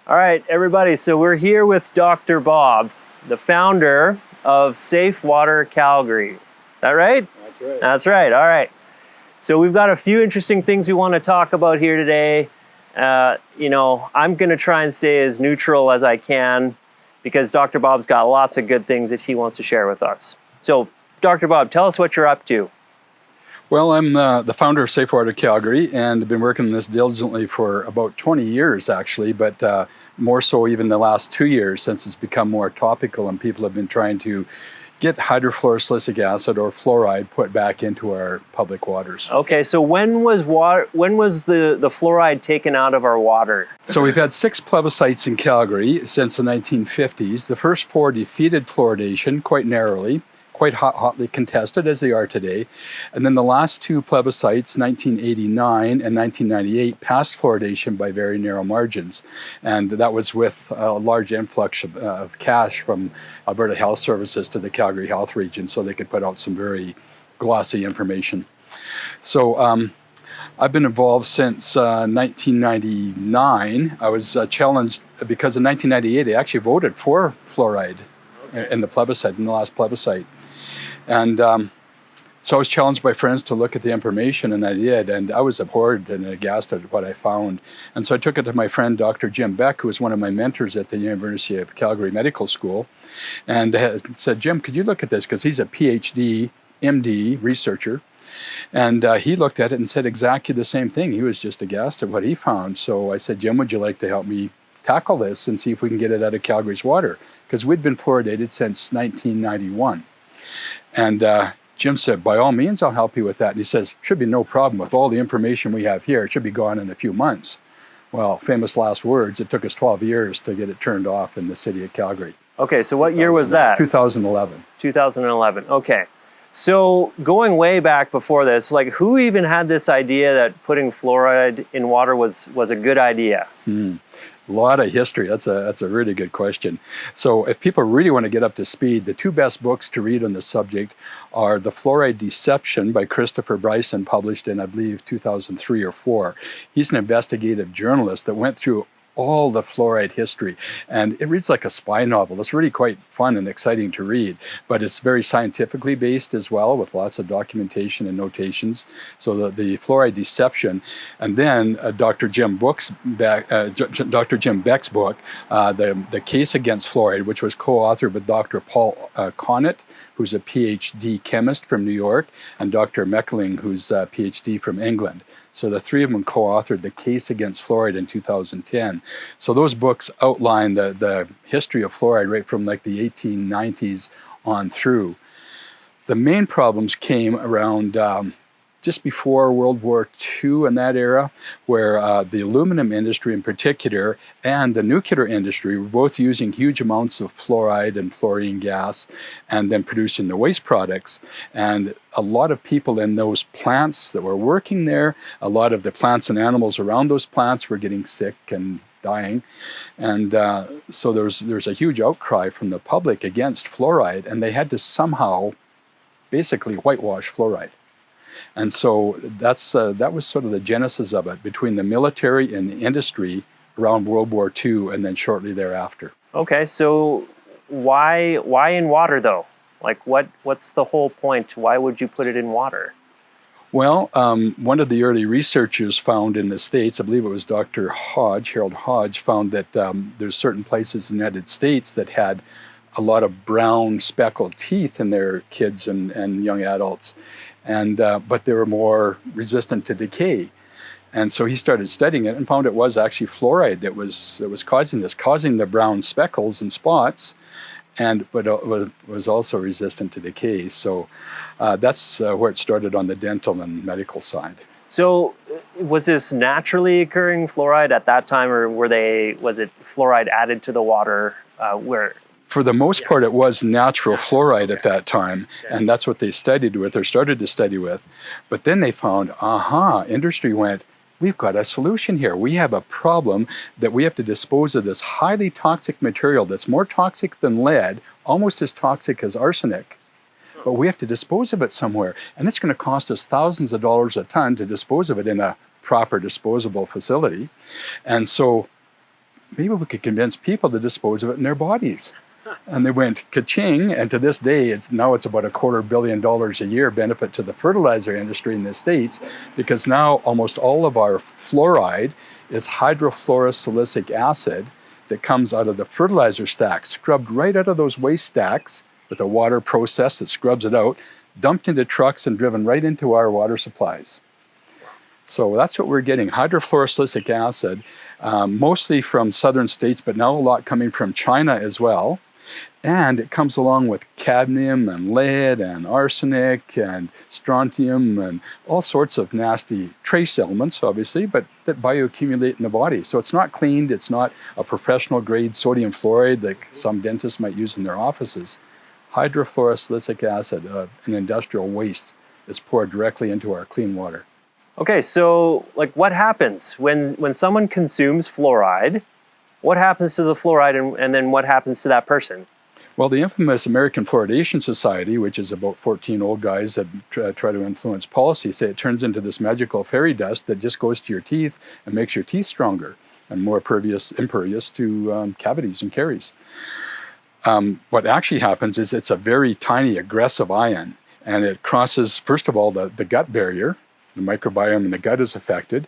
All right, everybody, so we're here with Dr. Bob, the founder of Safe Water Calgary. Is that right? That's right. That's right, all right. So we've got a few interesting things we want to talk about here today. I'm going to try and stay as neutral as I can because Dr. Bob's got lots of good things that he wants to share with us. So, Dr. Bob, tell us what you're up to. Well, I'm the founder of Safe Water Calgary, and I've been working on this diligently for about 20 years, actually, but more so even the last 2 years since it's become more topical and people have been trying to get hydrofluorosilicic acid or fluoride put back into our public waters. Okay, so when was the fluoride taken out of our water? So we've had 6 plebiscites in Calgary since the 1950s. The first 4 defeated fluoridation quite narrowly, quite hotly contested as they are today. And then the last 2 plebiscites, 1989 and 1998, passed fluoridation by very narrow margins. And that was with a large influx of cash from Alberta Health Services to the Calgary Health Region so they could put out some very glossy information. So I've been involved since 1999. I was challenged because in 1998 they actually voted for fluoride in the plebiscite, in the last plebiscite. And so I was challenged by friends to look at the information, and I did, and I was abhorred and aghast at what I found. And so I took it to my friend, Dr. Jim Beck, who was one of my mentors at the University of Calgary Medical School, and said, Jim, could you look at this? Because he's a PhD, MD researcher. And he looked at it and said exactly the same thing. He was just aghast at what he found. So I said, Jim, would you like to help me tackle this and see if we can get it out of Calgary's water? Because we'd been fluoridated since 1991. And Jim said, by all means, I'll help you with that. And he says, should be no problem with all the information we have here. It should be gone in a few months. Well, famous last words, it took us 12 years to get it turned off in the city of Calgary. Okay, so what year was that? 2011. 2011, okay. So going way back before this, like who even had this idea that putting fluoride in water was a good idea? A lot of history. That's a really good question. So if people really want to get up to speed, the 2 best books to read on the subject are The Fluoride Deception by Christopher Bryson, published in, I believe, 2003 or 4. He's an investigative journalist that went through all the fluoride history, and it reads like a spy novel. It's really quite fun and exciting to read, but it's very scientifically based as well, with lots of documentation and notations. So the Fluoride Deception, and then Dr. Jim Beck's book, the Case Against Fluoride, which was co-authored with Dr. Paul Connett, who's a PhD chemist from New York, and Dr. Meckling, who's a PhD from England. So the 3 of them co-authored The Case Against Fluoride in 2010. So those books outline the history of fluoride right from like the 1890s on through. The main problems came around just before World War II and that era, where the aluminum industry in particular and the nuclear industry were both using huge amounts of fluoride and fluorine gas and then producing the waste products. And a lot of people in those plants that were working there, a lot of the plants and animals around those plants were getting sick and dying. And so there's a huge outcry from the public against fluoride, and they had to somehow basically whitewash fluoride. And so that was sort of the genesis of it, between the military and the industry around World War II and then shortly thereafter. Okay, so why in water though? Like what's the whole point? Why would you put it in water? Well, one of the early researchers found in the States, I believe it was Dr. Hodge, Harold Hodge, found that there's certain places in the United States that had a lot of brown speckled teeth in their kids and young adults. And but they were more resistant to decay, and so he started studying it and found it was actually fluoride that was causing this, causing the brown speckles and spots, but it was also resistant to decay. So that's where it started on the dental and medical side. So was this naturally occurring fluoride at that time, or was it fluoride added to the water where? For the most part, it was natural fluoride at that time, and that's what they studied with, or started to study with. But then they found, industry went, we've got a solution here. We have a problem that we have to dispose of this highly toxic material that's more toxic than lead, almost as toxic as arsenic. But we have to dispose of it somewhere, and it's going to cost us thousands of dollars a ton to dispose of it in a proper disposable facility. And so maybe we could convince people to dispose of it in their bodies. And they went ka-ching, and to this day, it's about $250 million a year benefit to the fertilizer industry in the States, because now almost all of our fluoride is hydrofluorosilicic acid that comes out of the fertilizer stacks, scrubbed right out of those waste stacks with a water process that scrubs it out, dumped into trucks and driven right into our water supplies. So that's what we're getting, hydrofluorosilicic acid, mostly from southern states, but now a lot coming from China as well. And it comes along with cadmium and lead and arsenic and strontium and all sorts of nasty trace elements, obviously, but that bioaccumulate in the body. So it's not cleaned. It's not a professional grade sodium fluoride like some dentists might use in their offices. Hydrofluorosilicic acid, an industrial waste, is poured directly into our clean water. Okay, so like what happens when someone consumes fluoride? What happens to the fluoride, and then what happens to that person? Well, the infamous American Fluoridation Society, which is about 14 old guys that try to influence policy, say it turns into this magical fairy dust that just goes to your teeth and makes your teeth stronger and more impervious to cavities and caries. What actually happens is it's a very tiny aggressive ion, and it crosses, first of all, the gut barrier. The microbiome in the gut is affected,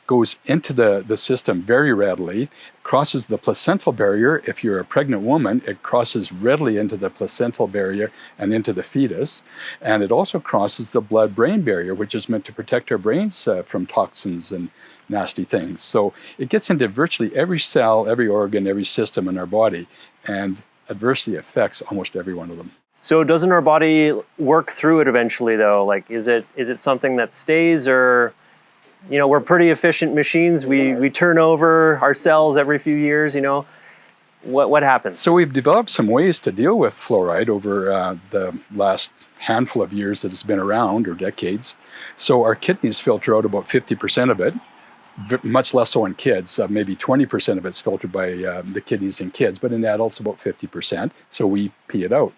goes into the system very readily, crosses the placental barrier. If you're a pregnant woman, it crosses readily into the placental barrier and into the fetus. And it also crosses the blood-brain barrier, which is meant to protect our brains from toxins and nasty things. So it gets into virtually every cell, every organ, every system in our body, and adversely affects almost every one of them. So doesn't our body work through it eventually, though? Like, is it something that stays, or, you know, we're pretty efficient machines. We turn over our cells every few years. You know, what happens? So we've developed some ways to deal with fluoride over the last handful of years that it's been around, or decades. So our kidneys filter out about 50% of it. Much less so in kids. Maybe 20% of it's filtered by the kidneys in kids, but in adults about 50%. So we pee it out.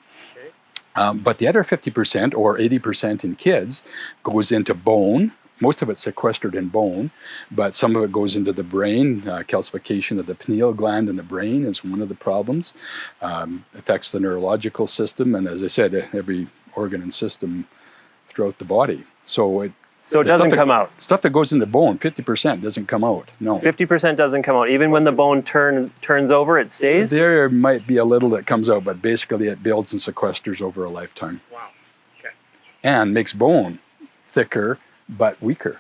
But the other 50% or 80% in kids goes into bone. Most of it's sequestered in bone, but some of it goes into the brain. Calcification of the pineal gland in the brain is one of the problems. Affects the neurological system, and as I said, every organ and system throughout the body. So it doesn't come out. Stuff that goes into bone, 50% doesn't come out. No. 50% doesn't come out. Even when the bone turns over, it stays? There might be a little that comes out, but basically it builds and sequesters over a lifetime. Wow. Okay. And makes bone thicker, but weaker.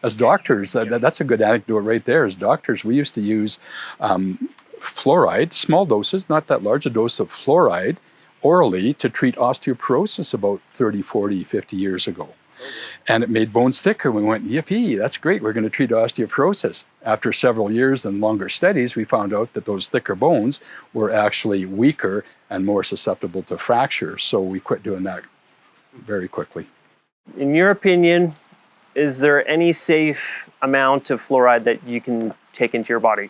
As doctors, that's a good anecdote right there. As doctors, we used to use fluoride, small doses, not that large a dose of fluoride, orally to treat osteoporosis about 30, 40, 50 years ago. And it made bones thicker. We went, yippee, that's great. We're going to treat osteoporosis. After several years and longer studies, we found out that those thicker bones were actually weaker and more susceptible to fracture. So we quit doing that very quickly. In your opinion, is there any safe amount of fluoride that you can take into your body?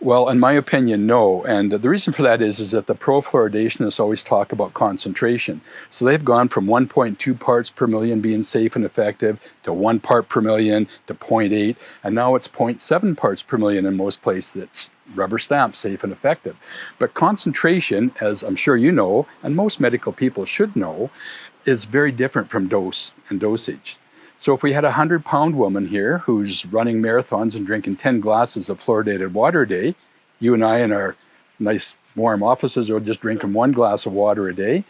Well, in my opinion, no. And the reason for that is that the pro-fluoridationists always talk about concentration. So they've gone from 1.2 parts per million being safe and effective to 1 part per million to 0.8, and now it's 0.7 parts per million in most places. It's rubber stamp, safe and effective. But concentration, as I'm sure you know, and most medical people should know, is very different from dose and dosage. So if we had a 100-pound woman here who's running marathons and drinking 10 glasses of fluoridated water a day, you and I in our nice warm offices are just drinking 1 glass of water a day.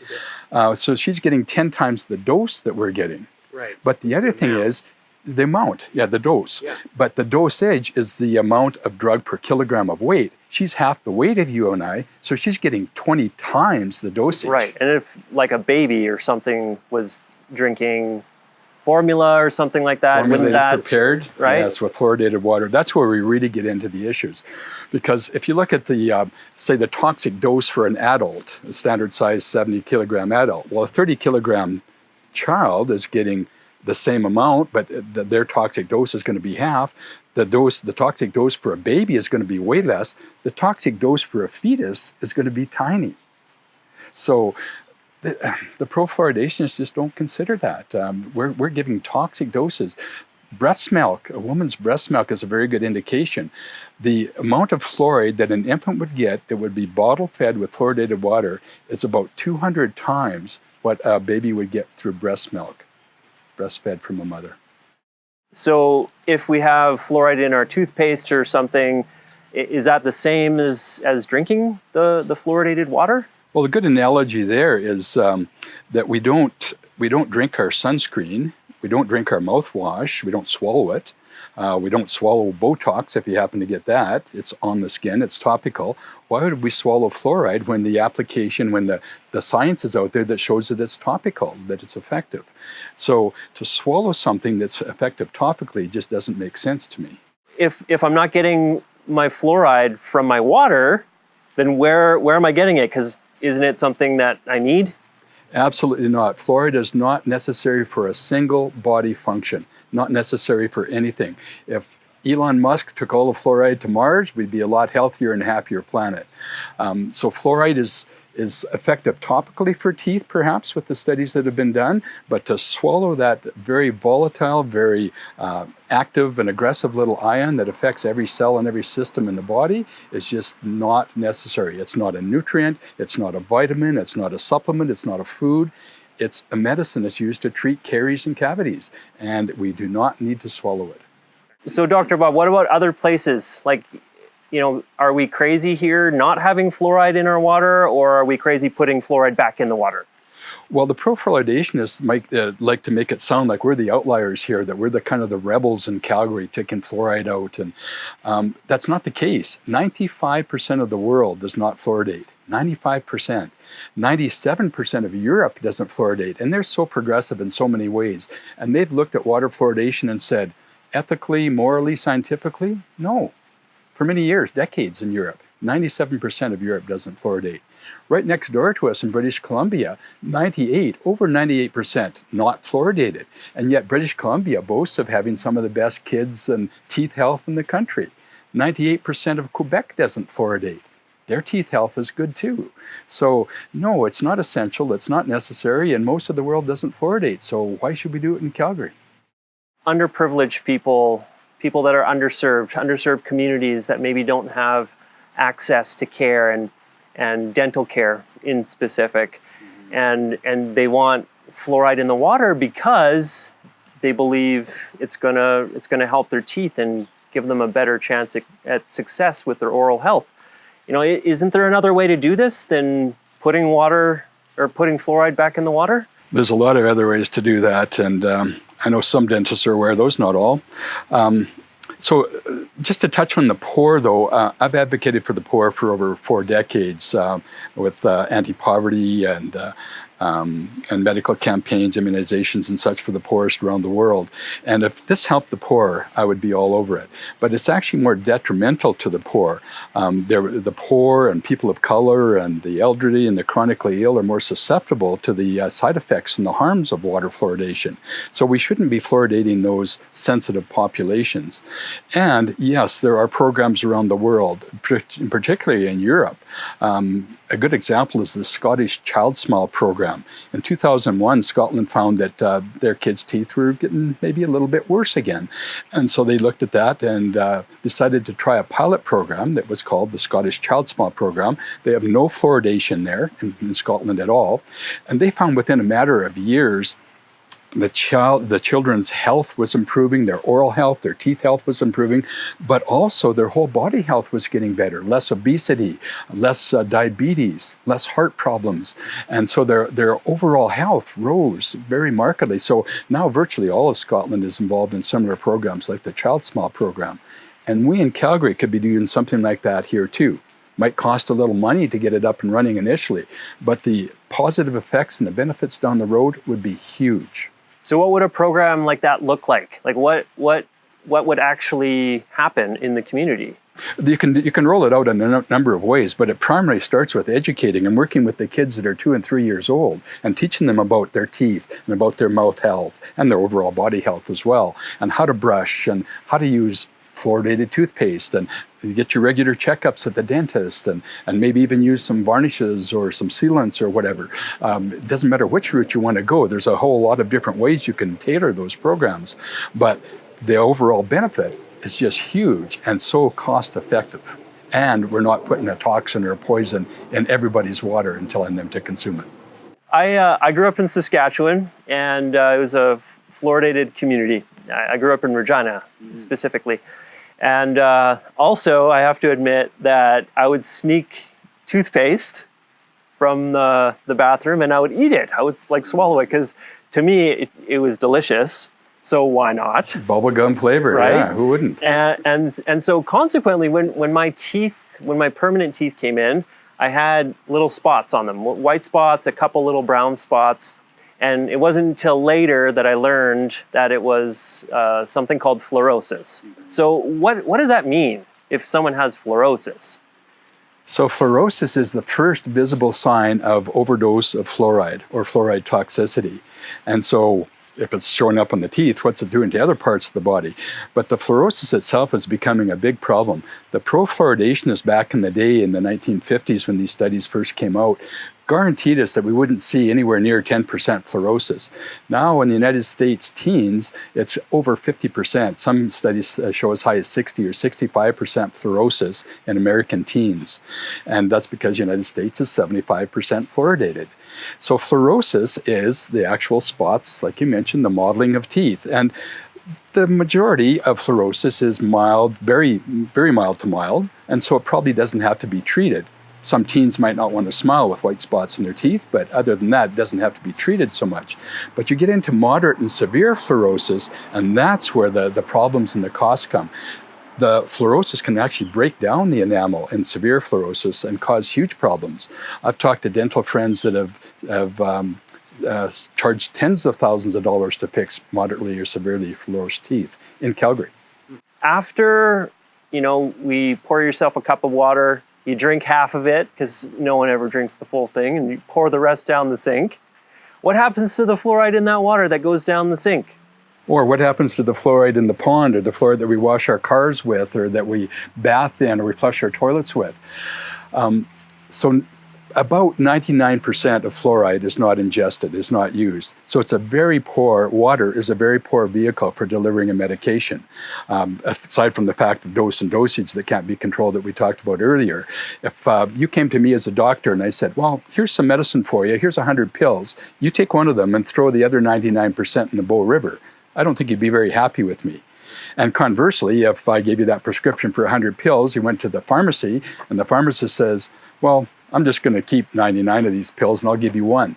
So she's getting 10 times the dose that we're getting. Right. But the other thing is the amount, the dose. Yeah. But the dosage is the amount of drug per kilogram of weight. She's half the weight of you and I, so she's getting 20 times the dosage. Right, and if like a baby or something was drinking formula or something like that, wouldn't that prepared, right? Yes, with fluoridated water. That's where we really get into the issues, because if you look at the say the toxic dose for an adult, a standard size 70 kilogram adult, well, a 30 kilogram child is getting the same amount, but their toxic dose is going to be half. The toxic dose for a baby is going to be way less. The toxic dose for a fetus is going to be tiny. So the pro-fluoridationists just don't consider that. We're giving toxic doses. Breast milk, a woman's breast milk is a very good indication. The amount of fluoride that an infant would get that would be bottle fed with fluoridated water is about 200 times what a baby would get through breast milk, breastfed from a mother. So if we have fluoride in our toothpaste or something, is that the same as drinking the fluoridated water? Well, a good analogy there is that we don't drink our sunscreen, we don't drink our mouthwash, we don't swallow it. We don't swallow Botox if you happen to get that. It's on the skin, it's topical. Why would we swallow fluoride when the application, when the science is out there that shows that it's topical, that it's effective? So to swallow something that's effective topically just doesn't make sense to me. If I'm not getting my fluoride from my water, then where am I getting it? Because isn't it something that I need? Absolutely not. Fluoride is not necessary for a single body function, not necessary for anything. If Elon Musk took all the fluoride to Mars, we'd be a lot healthier and happier planet. So fluoride is effective topically for teeth, perhaps, with the studies that have been done, but to swallow that very volatile, very active and aggressive little ion that affects every cell and every system in the body is just not necessary. It's not a nutrient, it's not a vitamin, it's not a supplement, it's not a food. It's a medicine that's used to treat caries and cavities, and we do not need to swallow it. So Dr. Bob, what about other places? Like, are we crazy here not having fluoride in our water, or are we crazy putting fluoride back in the water? Well, the pro-fluoridationists might like to make it sound like we're the outliers here, that we're the kind of the rebels in Calgary taking fluoride out, and that's not the case. 95% of the world does not fluoridate. 95%. 97% of Europe doesn't fluoridate, and they're so progressive in so many ways. And they've looked at water fluoridation and said, ethically, morally, scientifically, no. For many years, decades in Europe, 97% of Europe doesn't fluoridate. Right next door to us in British Columbia, over 98% not fluoridated. And yet British Columbia boasts of having some of the best kids and teeth health in the country. 98% of Quebec doesn't fluoridate. Their teeth health is good too. So no, it's not essential, it's not necessary, and most of the world doesn't fluoridate. So why should we do it in Calgary? Underprivileged people that are underserved communities that maybe don't have access to care and dental care in specific, and they want fluoride in the water because they believe it's gonna help their teeth and give them a better chance at success with their oral health. Isn't there another way to do this than putting fluoride back in the water? There's a lot of other ways to do that, and I know some dentists are aware of those, not all. So just to touch on the poor, though, I've advocated for the poor for over 4 decades with anti-poverty and medical campaigns, immunizations and such for the poorest around the world. And if this helped the poor, I would be all over it. But it's actually more detrimental to the poor. The poor and people of color and the elderly and the chronically ill are more susceptible to the side effects and the harms of water fluoridation. So we shouldn't be fluoridating those sensitive populations. And yes, there are programs around the world, particularly in Europe. A good example is the Scottish Child Smile program. In 2001, Scotland found that their kids' teeth were getting maybe a little bit worse again. And so they looked at that and decided to try a pilot program that was called the Scottish Child Smile program. They have no fluoridation there in Scotland at all. And they found within a matter of years, the children's health was improving, their oral health, their teeth health was improving, but also their whole body health was getting better. Less obesity, less diabetes, less heart problems. And so their overall health rose very markedly. So now virtually all of Scotland is involved in similar programs like the Child Smile program. And we in Calgary could be doing something like that here too. Might cost a little money to get it up and running initially, but the positive effects and the benefits down the road would be huge. So what would a program like that look like? Like what would actually happen in the community? You can roll it out in a number of ways, but it primarily starts with educating and working with the kids that are 2 and 3 years old and teaching them about their teeth and about their mouth health and their overall body health as well, and how to brush and how to use fluoridated toothpaste, and you get your regular checkups at the dentist, and maybe even use some varnishes or some sealants or whatever. It doesn't matter which route you want to go. There's a whole lot of different ways you can tailor those programs. But the overall benefit is just huge and so cost effective. And we're not putting a toxin or a poison in everybody's water and telling them to consume it. I grew up in Saskatchewan, and it was a fluoridated community. I grew up in Regina, specifically. And also, I have to admit that I would sneak toothpaste from the bathroom, and I would eat it. I would like swallow it, because to me, it was delicious. So why not? Bubblegum flavor, right? Yeah, who wouldn't? And so consequently, when my permanent teeth came in, I had little spots on them, white spots, a couple little brown spots. And it wasn't until later that I learned that it was something called fluorosis. So what does that mean if someone has fluorosis? So fluorosis is the first visible sign of overdose of fluoride or fluoride toxicity. And so if it's showing up on the teeth, what's it doing to other parts of the body? But the fluorosis itself is becoming a big problem. The pro-fluoridationists back in the day, in the 1950s, when these studies first came out, guaranteed us that we wouldn't see anywhere near 10% fluorosis. Now in the United States teens, it's over 50%. Some studies show as high as 60 or 65% fluorosis in American teens. And that's because the United States is 75% fluoridated. So fluorosis is the actual spots, like you mentioned, the modeling of teeth. And the majority of fluorosis is mild, very, very mild to mild, and so it probably doesn't have to be treated. Some teens might not want to smile with white spots in their teeth, but other than that, it doesn't have to be treated so much. But you get into moderate and severe fluorosis, and that's where the problems and the costs come. The fluorosis can actually break down the enamel in severe fluorosis and cause huge problems. I've talked to dental friends that have charged tens of thousands of dollars to fix moderately or severely fluorosed teeth in Calgary. After, we pour yourself a cup of water, you drink half of it, because no one ever drinks the full thing, and you pour the rest down the sink. What happens to the fluoride in that water that goes down the sink? Or what happens to the fluoride in the pond, or the fluoride that we wash our cars with, or that we bath in, or we flush our toilets with? So about 99% of fluoride is not ingested, is not used. So it's water is a very poor vehicle for delivering a medication. Aside from the fact of dose and dosage that can't be controlled that we talked about earlier. If you came to me as a doctor and I said, well, here's some medicine for you, here's 100 pills, you take one of them and throw the other 99% in the Bow River, I don't think you'd be very happy with me. And conversely, if I gave you that prescription for 100 pills, you went to the pharmacy and the pharmacist says, well, I'm just going to keep 99 of these pills and I'll give you one.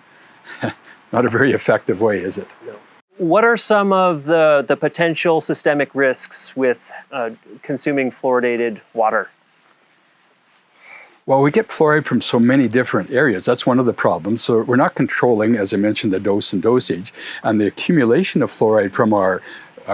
Not a very effective way, is it? No. What are some of the potential systemic risks with consuming fluoridated water? Well, we get fluoride from so many different areas. That's one of the problems. So we're not controlling, as I mentioned, the dose and dosage. And the accumulation of fluoride from our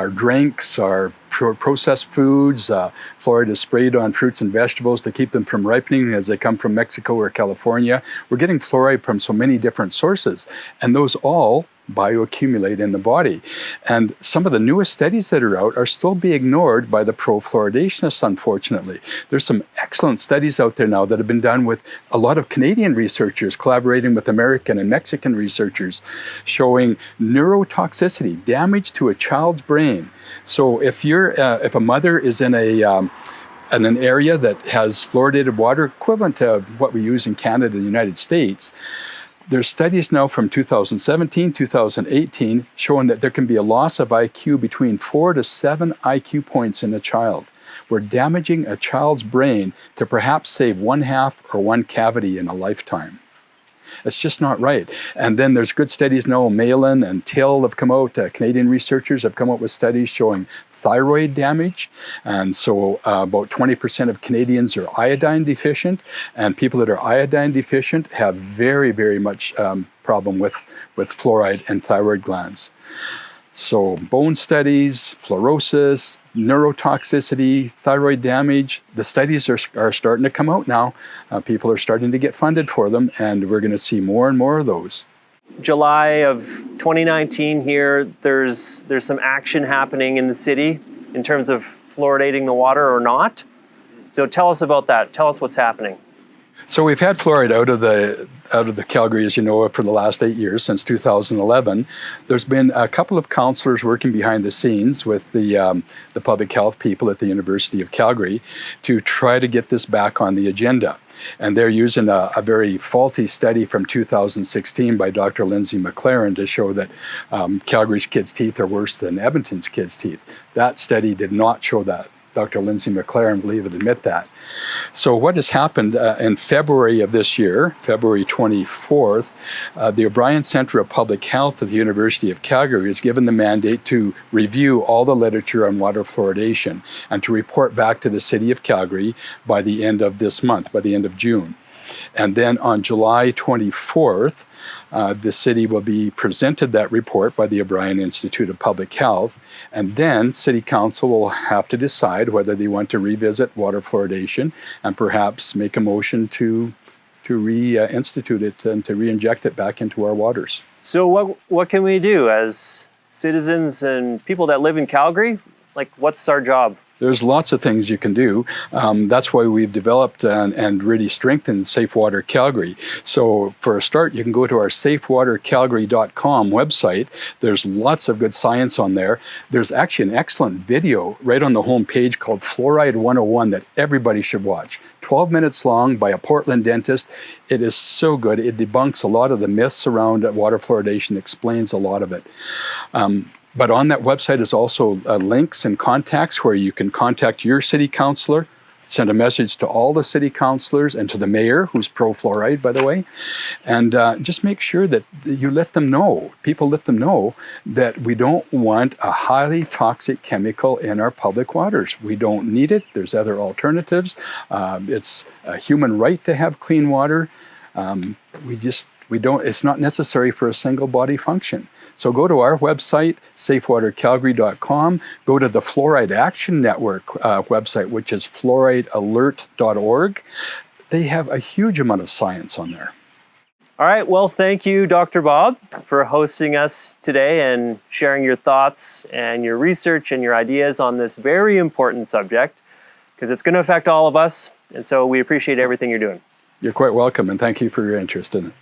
drinks, our processed foods, fluoride is sprayed on fruits and vegetables to keep them from ripening as they come from Mexico or California. We're getting fluoride from so many different sources, and those all bioaccumulate in the body. And some of the newest studies that are out are still being ignored by the pro-fluoridationists, unfortunately. There's some excellent studies out there now that have been done with a lot of Canadian researchers collaborating with American and Mexican researchers, showing neurotoxicity, damage to a child's brain. So if a mother is in an area that has fluoridated water, equivalent to what we use in Canada and the United States, there's studies now from 2017, 2018 showing that there can be a loss of IQ between 4 to 7 IQ points in a child. We're damaging a child's brain to perhaps save one half or one cavity in a lifetime. It's just not right. And then there's good studies now, Malin and Till have come out, Canadian researchers have come out with studies showing thyroid damage. And so about 20% of Canadians are iodine deficient, and people that are iodine deficient have very, very much problem with fluoride and thyroid glands. So bone studies, fluorosis, neurotoxicity, thyroid damage, the studies are starting to come out now. People are starting to get funded for them, and we're going to see more and more of those. July of 2019 here, there's some action happening in the city in terms of fluoridating the water or not. So tell us about that. Tell us what's happening. So we've had fluoride out of the Calgary, as you know, for the last 8 years, since 2011. There's been a couple of counselors working behind the scenes with the public health people at the University of Calgary to try to get this back on the agenda. And they're using a very faulty study from 2016 by Dr. Lindsay McLaren to show that Calgary's kids' teeth are worse than Edmonton's kids' teeth. That study did not show that. Dr. Lindsay McLaren, believe it, admit that. So what has happened in February of this year, February 24th, the O'Brien Centre of Public Health at the University of Calgary is given the mandate to review all the literature on water fluoridation and to report back to the City of Calgary by the end of this month, by the end of June. And then on July 24th, the city will be presented that report by the O'Brien Institute of Public Health, and then City Council will have to decide whether they want to revisit water fluoridation and perhaps make a motion to reinstitute it and to re-inject it back into our waters. So what can we do as citizens and people that live in Calgary? Like, what's our job? There's lots of things you can do. That's why we've developed and really strengthened Safe Water Calgary. So for a start, you can go to our safewatercalgary.com website. There's lots of good science on there. There's actually an excellent video right on the home page called Fluoride 101 that everybody should watch. 12 minutes long by a Portland dentist. It is so good. It debunks a lot of the myths around water fluoridation, explains a lot of it. But on that website is also links and contacts where you can contact your city councillor, send a message to all the city councillors and to the mayor, who's pro-fluoride, by the way, and just make sure that you let them know, let them know that we don't want a highly toxic chemical in our public waters. We don't need it. There's other alternatives. It's a human right to have clean water. It's not necessary for a single body function. So go to our website, safewatercalgary.com, go to the Fluoride Action Network website, which is fluoridealert.org. They have a huge amount of science on there. All right, well, thank you, Dr. Bob, for hosting us today and sharing your thoughts and your research and your ideas on this very important subject, because it's going to affect all of us, and so we appreciate everything you're doing. You're quite welcome, and thank you for your interest in it.